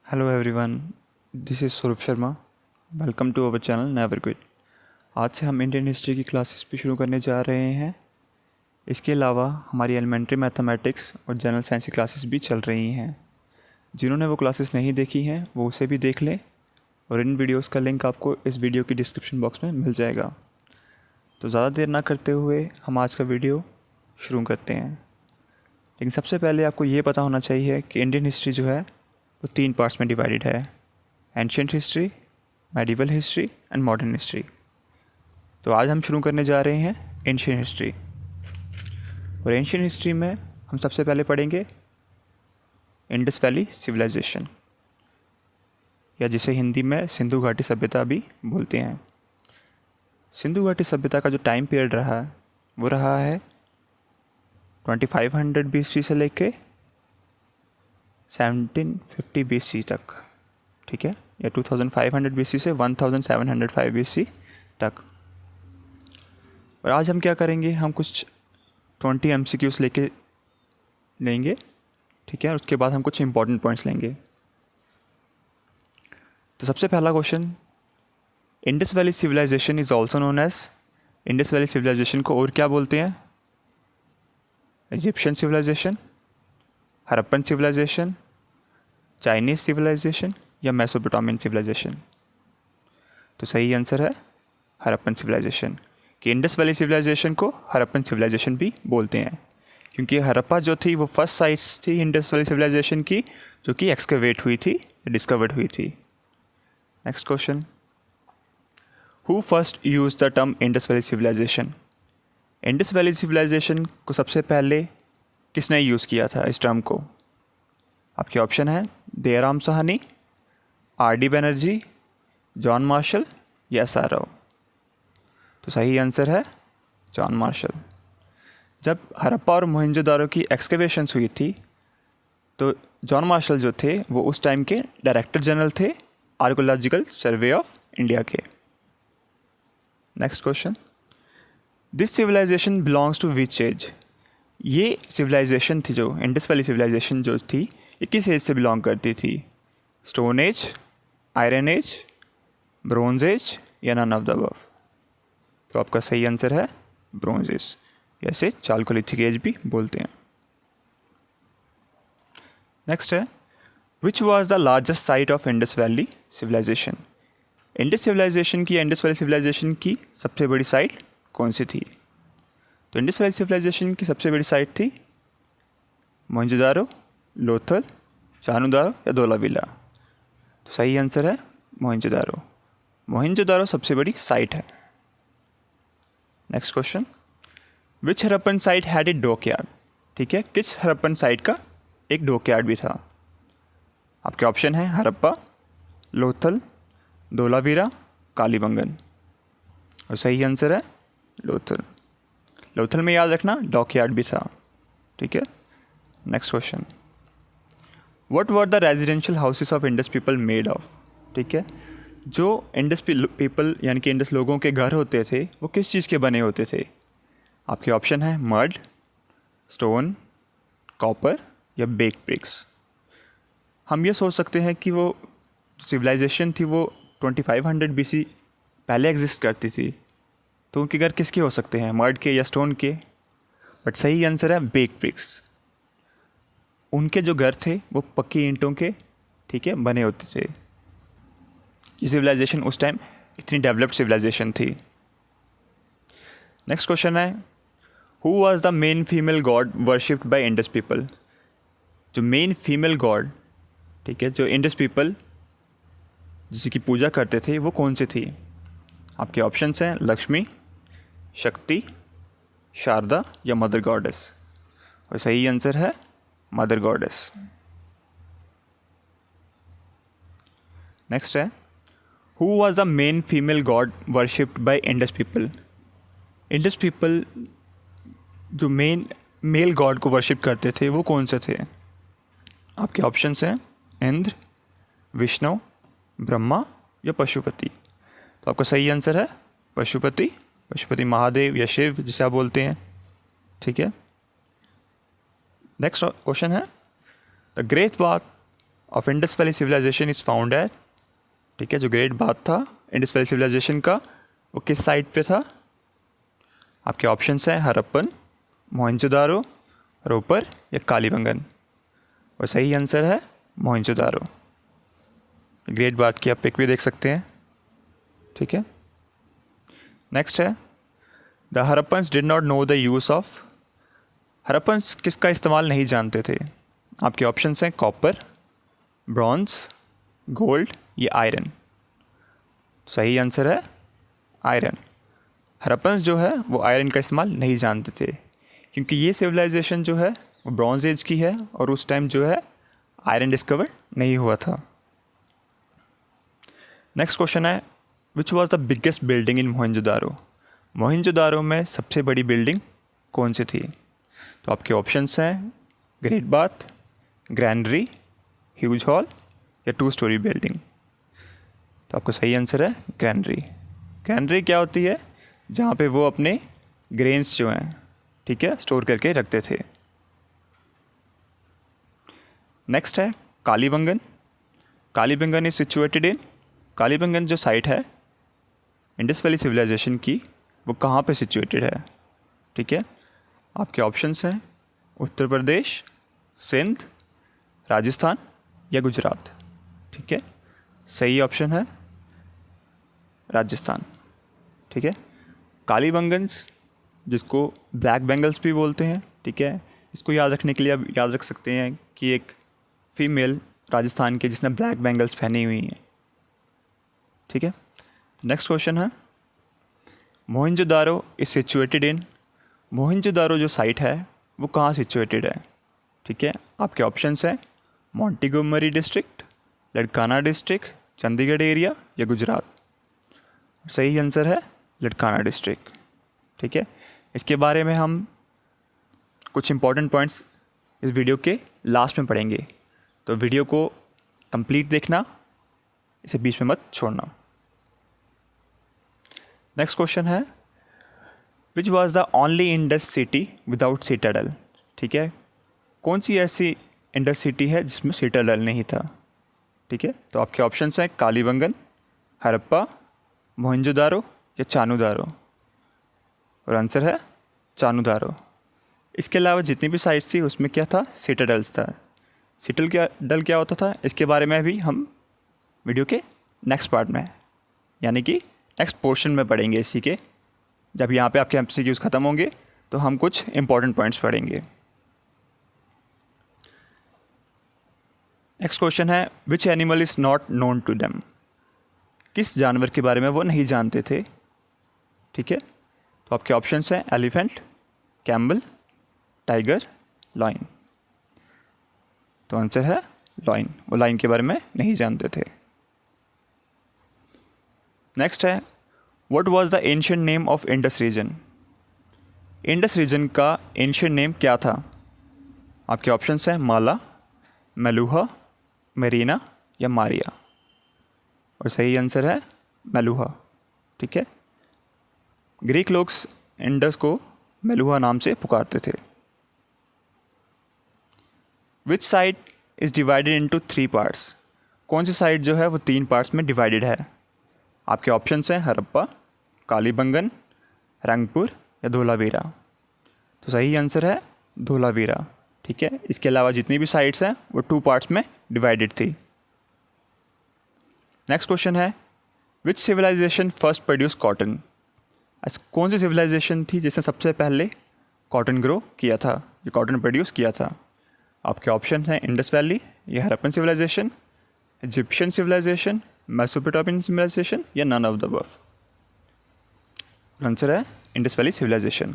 Hello everyone, this is Swaroop Sharma. Welcome to our channel never quit. आज से हम Indian history की क्लासेस भी शुरू करने जा रहे हैं। इसके अलावा हमारी एलिमेंट्री मैथमेटिक्स और जनरल साइंस की क्लासेस भी चल रही हैं। जिन्होंने वो क्लासेस नहीं देखी हैं वो उसे भी देख लें और इन वीडियोस का लिंक आपको इस वीडियो की डिस्क्रिप्शन बॉक्स में मिल जाएगा। तो ज़्यादा देर ना करते हुए हम आज का वीडियो शुरू करते हैं। लेकिन सबसे पहले आपको ये पता होना चाहिए कि इंडियन हिस्ट्री जो है वो 3 पार्ट्स में डिवाइडेड है: ancient history, medieval history and modern history. तो आज हम शुरू करने जा रहे हैं एंशिएंट हिस्ट्री। और एंशिएंट हिस्ट्री में हम सबसे पहले पढ़ेंगे इंडस वैली सिविलाइजेशन, या जिसे हिंदी में सिंधु घाटी सभ्यता भी बोलते हैं। सिंधु घाटी सभ्यता का जो टाइम पीरियड रहा है वो रहा है 2500 BC से लेके 1750 BC तक, ठीक है, या 2500 BC से 1705 BC तक। और आज हम क्या करेंगे, हम कुछ 20 MCQs लेंगे, ठीक है, और उसके बाद हम कुछ इंपॉर्टेंट पॉइंट्स लेंगे। तो सबसे पहला question, Indus valley civilization is also known as, Indus valley civilization को और क्या बोलते हैं? Egyptian civilization, Harappan civilization, Chinese civilization या मेसोपोटामियन सिविलाइजेशन? तो सही आंसर है हड़प्पन सिविलाइजेशन। कि इंडस वैली सिविलाइजेशन को हड़प्पन सिविलाइजेशन भी बोलते हैं, क्योंकि हड़प्पा जो थी वो फर्स्ट साइट्स थी इंडस वैली सिविलाइजेशन की जो कि एक्सकवेट हुई थी, डिस्कवर्ड हुई थी। Next question, who first use the term Indus valley civilisation? Indus valley civilization को सबसे पहले किसने यूज़ किया था इस टर्म को? आपके ऑप्शन है Dayaram Sahni, RD Banerjee, John Marshall या SR राव। तो सही आंसर है जॉन मार्शल। जब हड़प्पा और मोहनजोदारो की एक्सकवेशंस हुई थी तो जॉन मार्शल जो थे वो उस टाइम के डायरेक्टर जनरल थे आर्कोलॉजिकल सर्वे ऑफ इंडिया के। Next question, this civilization belongs to which age? ये सिविलाइजेशन थी जो इंडस वैली सिविलाइजेशन जो थी ये किस एज से बिलोंग करती थी? Stone age, iron age, bronze age या नन ऑफ द अबव? तो आपका सही आंसर है ब्रोंज एज, जैसे चालकोलिथिक एज भी बोलते हैं। नेक्स्ट है, which was the largest site of Indus valley civilisation? Indus civilization की, इंडस वैली सिविलाइजेशन की सबसे बड़ी साइट कौन सी थी? तो इंडस वैली सिविलाइजेशन की सबसे बड़ी साइट थी मोहनजोदारो, लोथल, चानुदारो या धोलावीरा? तो सही आंसर है मोहनजोदारो। मोहनजोदारो सबसे बड़ी साइट है। Next question, which Harappan site had a dockyard? ठीक है, किस हड़प्पन साइट का एक डॉकयार्ड भी था? आपके ऑप्शन है हड़प्पा, लोथल, धोलावीरा, कालीबंगन। और सही आंसर है लोथल। लोथल में याद रखना डॉकयार्ड भी था, ठीक है। Next question, what were the residential houses of Indus people made of? ठीक है, जो इंडस पीपल यानी कि इंडस लोगों के घर होते थे वो किस चीज़ के बने होते थे? आपके ऑप्शन है मड, स्टोन, कॉपर या बेक ब्रिक्स। हम ये सोच सकते हैं कि वो सिविलाइजेशन थी वो 2500 BC पहले एग्जिस्ट करती थी, तो उनके घर किसके हो सकते हैं, मड के या स्टोन के? बट सही आंसर है बेक ब्रिक्स। उनके जो घर थे वो पक्की ईंटों के, ठीक है, बने होते थे। ये सिविलाइजेशन उस टाइम इतनी डेवलप्ड सिविलाइजेशन थी। नेक्स्ट क्वेश्चन है, who was the main female God worshipped bye Indus people? जो मेन फीमेल गॉड, ठीक है, जो इंडस पीपल जिसकी पूजा करते थे वो कौन सी थी? आपके ऑप्शंस हैं लक्ष्मी, शक्ति, शारदा या मदर गॉडेस। और सही आंसर है मदर गॉडेस। नेक्स्ट है, who was the main female God worshipped bye Indus people? Indus people जो मेन मेल गॉड को वर्शिप करते थे वो कौन से थे? आपके ऑप्शंस हैं इंद्र, विष्णु, ब्रह्मा या पशुपति। तो आपका सही आंसर है पशुपति। पशुपति महादेव या शिव जिसे आप बोलते हैं, ठीक है। नेक्स्ट क्वेश्चन है, the great bath of Indus valley civilization is found at, ठीक है, जो ग्रेट बाथ था इंडस वैली सिविलाइजेशन का, वो किस साइट पे था? आपके ऑप्शंस हैं हरप्पन, मोहनजोदारो, रोपर या कालीबंगन। और सही आंसर है मोहनजोदारो। ग्रेट बाथ की आप पिक भी देख सकते हैं, ठीक है। नेक्स्ट है the Harappans did not know the use of, Harappans किसका इस्तेमाल नहीं जानते थे? आपके ऑप्शंस हैं कॉपर, ब्रॉन्ज, गोल्ड या आयरन। सही आंसर है आयरन। हरप्पन्स जो है वो आयरन का इस्तेमाल नहीं जानते थे, क्योंकि ये सिविलाइजेशन जो है वो ब्रॉन्ज एज की है और उस टाइम जो है आयरन डिस्कवर नहीं हुआ था। नेक्स्ट क्वेश्चन है which was the biggest building in Mohenjodaro, Mohenjodaro में सबसे बड़ी बिल्डिंग कौन सी थी? तो आपके ऑप्शंस हैं ग्रेट बाथ, ग्रैंडरी, ह्यूज हॉल या 2 स्टोरी बिल्डिंग। तो आपका सही आंसर है ग्रैंडरी। ग्रैंडरी क्या होती है? जहाँ पे वो अपने ग्रेन्स जो हैं, ठीक है, स्टोर करके रखते थे। नेक्स्ट है Kalibangan. Kalibangan is situated in, Kalibangan जो साइट है इंडस वैली सिविलाइजेशन की, वो कहाँ पे सिचुएटेड है? ठीक है, आपके ऑप्शंस हैं उत्तर प्रदेश, सिंध, राजस्थान या गुजरात। ठीक है, सही ऑप्शन है राजस्थान। ठीक है, कालीबंगन्स जिसको ब्लैक बेंगल्स भी बोलते हैं, ठीक है, इसको याद रखने के लिए आप याद रख सकते हैं कि एक फीमेल राजस्थान के जिसने ब्लैक बेंगल्स पहनी हुई हैं। ठीक है, नेक्स्ट क्वेश्चन है Mohenjodaro is situated in, Mohenjodaro जो साइट है वो कहाँ सिचुएटेड है? ठीक है, आपके ऑप्शंस हैं Montgomery district, Larkana district, Chandigarh area या गुजरात। सही आंसर है लड़काना डिस्ट्रिक्ट। ठीक है, इसके बारे में हम कुछ इंपॉर्टेंट पॉइंट्स इस वीडियो के लास्ट में पढ़ेंगे, तो वीडियो को कंप्लीट देखना, इसे बीच में मत छोड़ना। नेक्स्ट क्वेश्चन है which was the only Indus city without Citadel. ठीक है, कौन सी ऐसी इंडस सिटी है जिसमें सिटाडेल नहीं था? ठीक है, तो आपके ऑप्शंस हैं कालीबंगन, हरप्पा, मोहनजोदारो या चानुदारो। और आंसर है चानुदारो। इसके अलावा जितनी भी साइट्स थी उसमें क्या था? सिटाडेल्स था। सिटाडेल क्या होता था, इसके बारे में भी हम वीडियो के नेक्स्ट पार्ट में, यानी कि नेक्स्ट पोर्शन में पढ़ेंगे इसी के। जब यहाँ पे आपके MCQs ख़त्म होंगे तो हम कुछ इंपॉर्टेंट पॉइंट्स पढ़ेंगे। नेक्स्ट क्वेश्चन है which animal is not known to them, किस जानवर के बारे में वो नहीं जानते थे? ठीक है, तो आपके ऑप्शंस हैं एलिफेंट, कैमल, टाइगर, लॉइन। तो आंसर है लॉइन, वो लाइन के बारे में नहीं जानते थे। नेक्स्ट है what was the ancient name of Indus region, Indus region का एंशिएंट नेम क्या था? आपके ऑप्शंस हैं माला, मेलुहा, मेरीना या मारिया। और सही आंसर है मेलुहा। ठीक है, ग्रीक लोग इंडस को मेलुहा नाम से पुकारते थे। विच site is divided into 3 parts, कौन सी साइट जो है वो 3 पार्ट्स में डिवाइडेड है? आपके ऑप्शंस हैं हरप्पा, कालीबंगन, रंगपुर या धोलावीरा। तो सही आंसर है धोलावीरा। ठीक है, इसके अलावा जितनी भी साइट्स हैं वो 2 पार्ट्स में डिवाइडेड थी। नेक्स्ट क्वेश्चन है विच सिविलाइजेशन फर्स्ट प्रोड्यूस कॉटन, कौन सी सिविलाइजेशन थी जिसने सबसे पहले कॉटन ग्रो किया था, जो कॉटन प्रोड्यूस किया था? आपके ऑप्शन हैं इंडस वैली या Harappan civilisation, Egyptian civilisation, Mesopotamian civilisation या none of the above. Answer है Indus valley civilisation.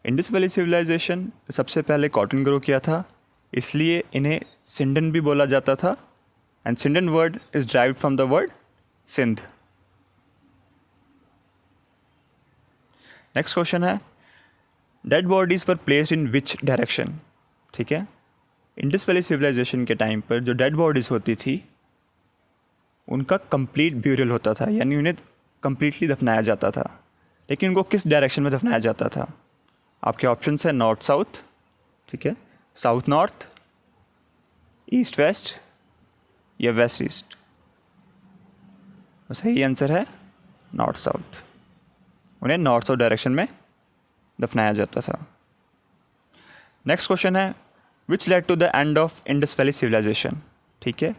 Indus valley civilisation सबसे पहले कॉटन ग्रो किया था, इसलिए इन्हें सिंडन भी बोला जाता था, and Sindon word is derived from the word Sindh. Next question है dead bodies were placed in which direction. ठीक है, इंडस वैली सिविलाइजेशन के टाइम पर जो डेड बॉडीज़ होती थी उनका कंप्लीट ब्यूरल होता था, यानी उन्हें कंप्लीटली दफनाया जाता था, लेकिन उनको किस डायरेक्शन में दफनाया जाता था? आपके ऑप्शंस हैं नॉर्थ साउथ, ठीक है, साउथ नॉर्थ, ईस्ट वेस्ट या वेस्ट ईस्ट? तो सही आंसर है नॉर्थ साउथ। उन्हें नॉर्थ साउथ डायरेक्शन में दफनाया जाता था। नेक्स्ट क्वेश्चन है which led to the end of Indus valley civilization. ठीक है,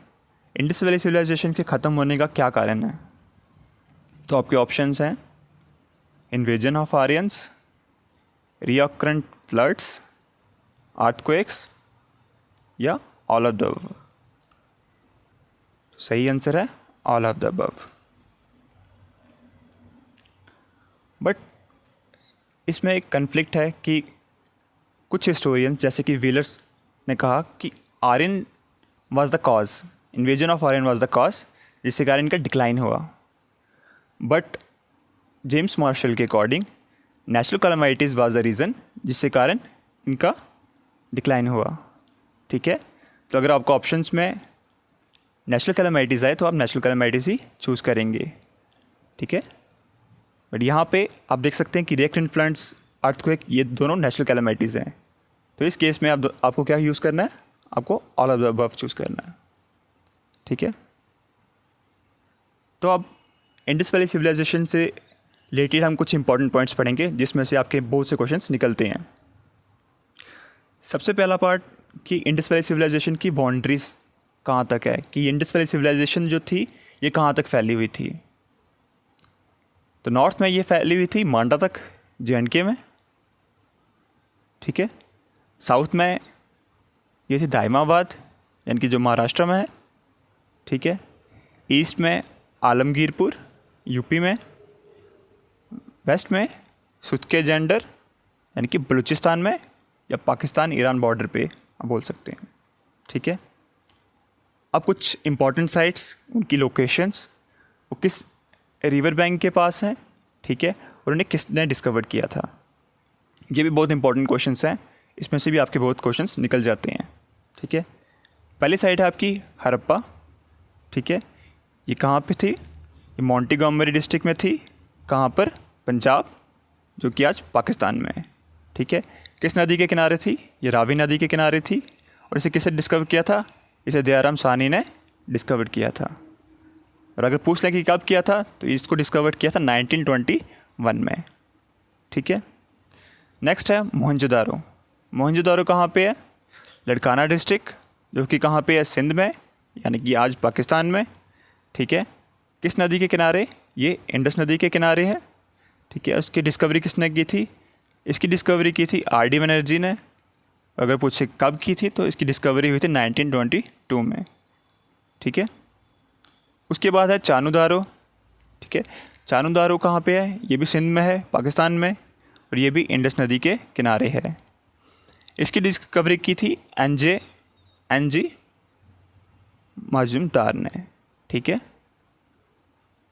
इंडस वैली सिविलाइजेशन के ख़त्म होने का क्या कारण है? तो आपके ऑप्शंस हैं invasion of Aryans, recurrent floods, earthquakes या ऑल ऑफ द अबव। सही आंसर है all of the above. But इसमें एक कन्फ्लिक्ट है कि कुछ हिस्टोरियंस जैसे कि व्हीलर्स ने कहा कि Aryan was the cause, invasion of Aryan was the cause, जिसके कारण इनका डिक्लाइन हुआ। बट जेम्स मार्शल के according natural calamities was the reason जिसके कारण इनका डिक्लाइन हुआ। ठीक है, तो अगर आपको ऑप्शंस में नेचुरल कैलामिटीज़ आए तो आप नेचुरल कैलामिटीज़ ही चूज़ करेंगे। ठीक है, बट यहाँ पे आप देख सकते हैं कि रिकरेंट फ्लड्स, अर्थक्वेक, ये दोनों नेचुरल कैलामिटीज़ हैं। तो इस केस में आपको क्या यूज़ करना है? आपको all of the above choose करना है। ठीक है, तो अब इंडस वैली सिविलाइजेशन से रिलेटेड हम कुछ इंपॉर्टेंट पॉइंट्स पढ़ेंगे जिसमें से आपके बहुत से क्वेश्चंस निकलते हैं। सबसे पहला पार्ट कि इंडस वैली सिविलाइजेशन की बाउंड्रीज कहाँ तक है, कि इंडस वैली सिविलाइजेशन जो थी ये कहाँ तक फैली हुई थी। तो नॉर्थ में ये फैली हुई थी मांडा तक, जे&के में। ठीक है, साउथ में ये थी दाइमाबाद, यानी कि जो महाराष्ट्र में है। ठीक है, ईस्ट में आलमगीरपुर, यूपी में। वेस्ट में सुतके जेंडर, यानी कि बलूचिस्तान में या पाकिस्तान ईरान बॉर्डर पे आप बोल सकते हैं। ठीक है, अब कुछ इंपॉर्टेंट साइट्स, उनकी लोकेशंस, वो किस रिवर बैंक के पास हैं। ठीक है, और उन्हें किसने डिस्कवर किया था। ये भी बहुत इंपॉर्टेंट क्वेश्चंस हैं, इसमें से भी आपके बहुत क्वेश्चंस निकल जाते हैं। ठीक है, पहली साइट है आपकी हड़प्पा। ठीक है, ये कहाँ पे थी? ये मोंटीगोमरी डिस्ट्रिक्ट में थी। कहाँ पर? पंजाब, जो कि आज पाकिस्तान में है। ठीक है, किस नदी के किनारे थी? ये रावी नदी के किनारे थी। और इसे किसने डिस्कवर किया था? इसे दयाराम साहनी ने डिस्कवर किया था। और अगर पूछ लें कि कब किया था, तो इसको डिस्कवर किया था 1921 में। ठीक है, नेक्स्ट है मोहनजोदारो। मोहनजोदारो कहाँ पे है? लड़काना डिस्ट्रिक्ट, जो कि कहाँ पे है? सिंध में, यानी कि आज पाकिस्तान में। ठीक है, किस नदी के किनारे? ये इंडस नदी के किनारे है। ठीक है, उसकी डिस्कवरी किसने की थी? इसकी डिस्कवरी की थी आर.डी. बनर्जी ने। अगर पूछे कब की थी, तो इसकी डिस्कवरी हुई थी 1922 में। ठीक है, उसके बाद है चानूदारो। ठीक है, चानूदारो कहाँ पे है? ये भी सिंध में है, पाकिस्तान में, और ये भी इंडस नदी के किनारे है। इसकी डिस्कवरी की थी एन.जी. मजूमदार ने। ठीक है,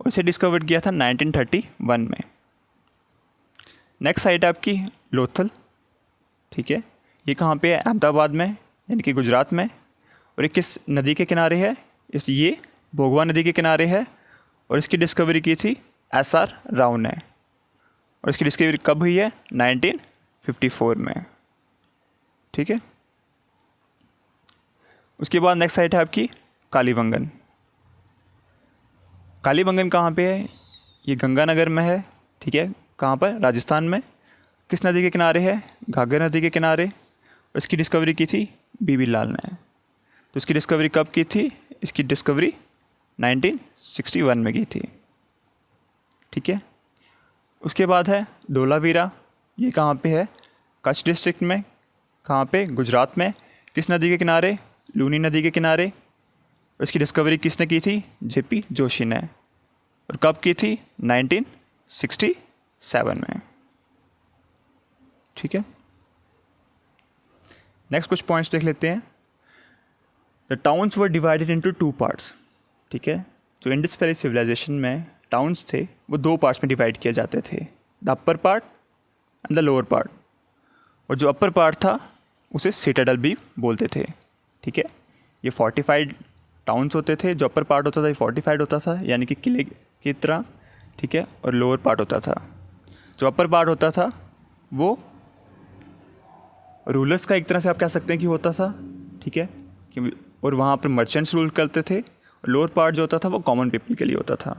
और इसे डिस्कवर किया था 1931 में। नेक्स्ट साइट है आपकी लोथल। ठीक है, ये कहाँ पे है? अहमदाबाद में, यानी कि गुजरात में। और ये किस नदी के किनारे है? ये भोगवा नदी के किनारे है। और इसकी डिस्कवरी की थी एस.आर. राव ने। और इसकी डिस्कवरी कब हुई है? 1954 में। ठीक है, उसके बाद नेक्स्ट साइट है आपकी कालीबंगन। कालीबंगन कहाँ पे है? ये गंगानगर में है। ठीक है, कहाँ पर? राजस्थान में। किस नदी के किनारे है? घाघर नदी के किनारे। और इसकी डिस्कवरी की थी बीबी लाल ने। तो इसकी डिस्कवरी कब की थी? इसकी डिस्कवरी 1961 में की थी। ठीक है, उसके बाद है धोलावीरा। ये कहाँ पे है? कच्छ डिस्ट्रिक्ट में। कहाँ पे? गुजरात में। किस नदी के किनारे? लूनी नदी के किनारे। और इसकी डिस्कवरी किसने की थी? जे.पी. जोशी ने। और कब की थी? 1967 में। ठीक है, नेक्स्ट कुछ पॉइंट्स देख लेते हैं। The towns were divided into 2 parts. ठीक है, जो इंडस वैली सिविलाइजेशन में टाउन्स थे वो 2 पार्ट्स में डिवाइड किए जाते थे, the upper part and the lower part. और जो अपर पार्ट था उसे सिटाडेल भी बोलते थे। ठीक है, ये फोर्टिफाइड टाउन्स होते थे। जो अपर पार्ट होता था ये फोर्टिफाइड होता था, यानी कि किले की तरह। ठीक है, और लोअर पार्ट होता था, जो अपर पार्ट होता था वो रूलर्स का एक तरह से आप कह सकते हैं कि होता था। ठीक है, कि और वहाँ पर मर्चेंट्स रूल करते थे, लोअर पार्ट जो होता था वो कॉमन पीपल के लिए होता था।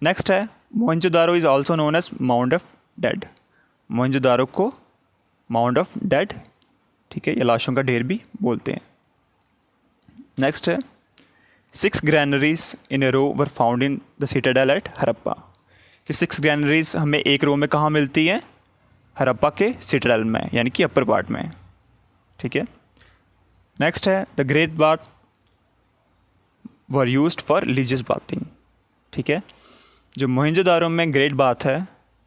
नेक्स्ट है Mohenjodaro is also known as mount of dead. Mohenjodaro को माउंट ऑफ डेड, ठीक है, या लाशों का ढेर भी बोलते हैं। नेक्स्ट है 6 granaries in a row were found in the citadel at Harappa. कि 6 ग्रैनरीज हमें एक रो में कहाँ मिलती हैं? हरप्पा के सिटाडेल में, यानी कि अपर पार्ट में, ठीक है। नेक्स्ट है the great bath were used for religious bathing. ठीक है, जो मोहनजोदारो में ग्रेट बाथ है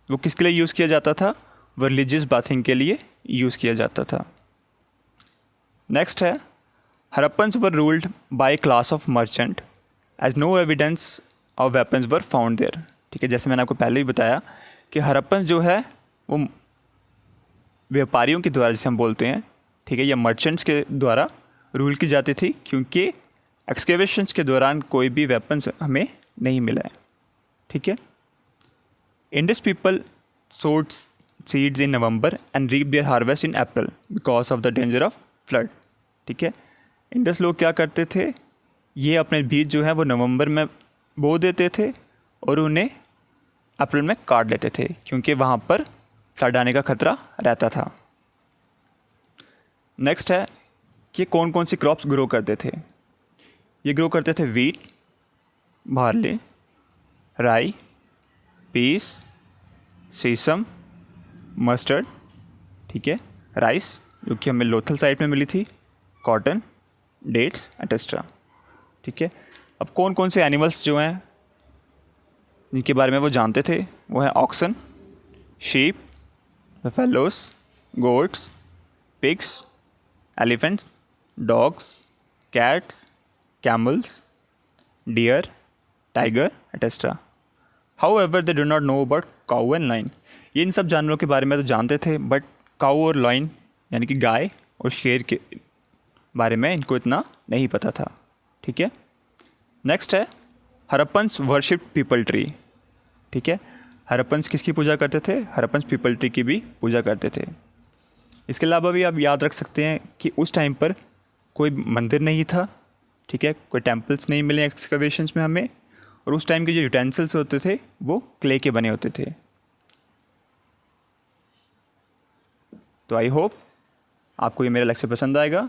वो किसके लिए यूज़ किया जाता था? वो रिलीजियस बाथिंग के लिए यूज़ किया जाता था। नेक्स्ट है Harappans were ruled by class of merchant as no evidence of weapons were found there. ठीक है, जैसे मैंने आपको पहले ही बताया कि हरप्पन जो है वो व्यापारियों के द्वारा, जिसे हम बोलते हैं, ठीक है, या मर्चेंट्स के द्वारा रूल की जाती थी, क्योंकि एक्सकेवेशंस के दौरान कोई भी वेपन्स हमें नहीं मिला है। ठीक है, Indus people sowed seeds in November and reap their harvest in April because of the danger of flood. ठीक है, इंडस लोग क्या करते थे, ये अपने बीज जो है वो नवंबर में बो देते थे और उन्हें अप्रैल में काट लेते थे, क्योंकि वहाँ पर फ्लड आने का खतरा रहता था। नेक्स्ट है कि कौन कौन सी क्रॉप्स ग्रो करते थे। ये ग्रो करते थे वीट, बार्ली, राई, पीस, सीसम, मस्टर्ड, ठीक है, राइस जो कि हमें लोथल साइड में मिली थी, कॉटन, डेट्स एटसेट्रा। ठीक है, अब कौन कौन से एनिमल्स जो हैं जिनके बारे में वो जानते थे वो है oxen, sheep, buffaloes, goats, pigs, elephants, dogs, cats, camels, deer, tiger etcetera. However they do not know about cow and lion. ये इन सब जानवरों के बारे में तो जानते थे, बट काऊ और लाइन यानी कि गाय और शेर के बारे में इनको इतना नहीं पता था। ठीक है, नेक्स्ट है हरप्पन्स वर्शिप पीपल ट्री। ठीक है, हरप्पन्स किसकी पूजा करते थे? हरप्पन्स पीपल ट्री की भी पूजा करते थे। इसके अलावा भी आप याद रख सकते हैं कि उस टाइम पर कोई मंदिर नहीं था, ठीक है, कोई टेम्पल्स नहीं मिले एक्सकवेशंस में हमें, और उस टाइम के जो यूटेंसिल्स होते थे वो क्ले के बने होते थे। तो आई होप आपको ये मेरा लेक्चर पसंद आएगा।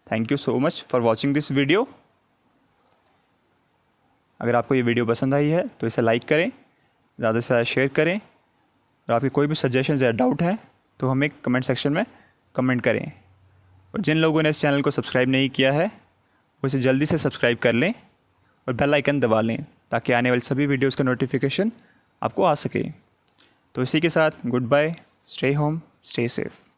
Thank you so much for watching this video. अगर आपको ये वीडियो पसंद आई है तो इसे लाइक करें, ज़्यादा से ज़्यादा शेयर करें, और आपके कोई भी सजेशंस या डाउट हैं तो हमें कमेंट सेक्शन में कमेंट करें। और जिन लोगों ने इस चैनल को सब्सक्राइब नहीं किया है वो इसे जल्दी से सब्सक्राइब कर लें और बेल आइकन दबा लें, ताकि आने वाली सभी वीडियोज़ का नोटिफिकेशन आपको आ सके। तो इसी के साथ goodbye, stay home, stay safe.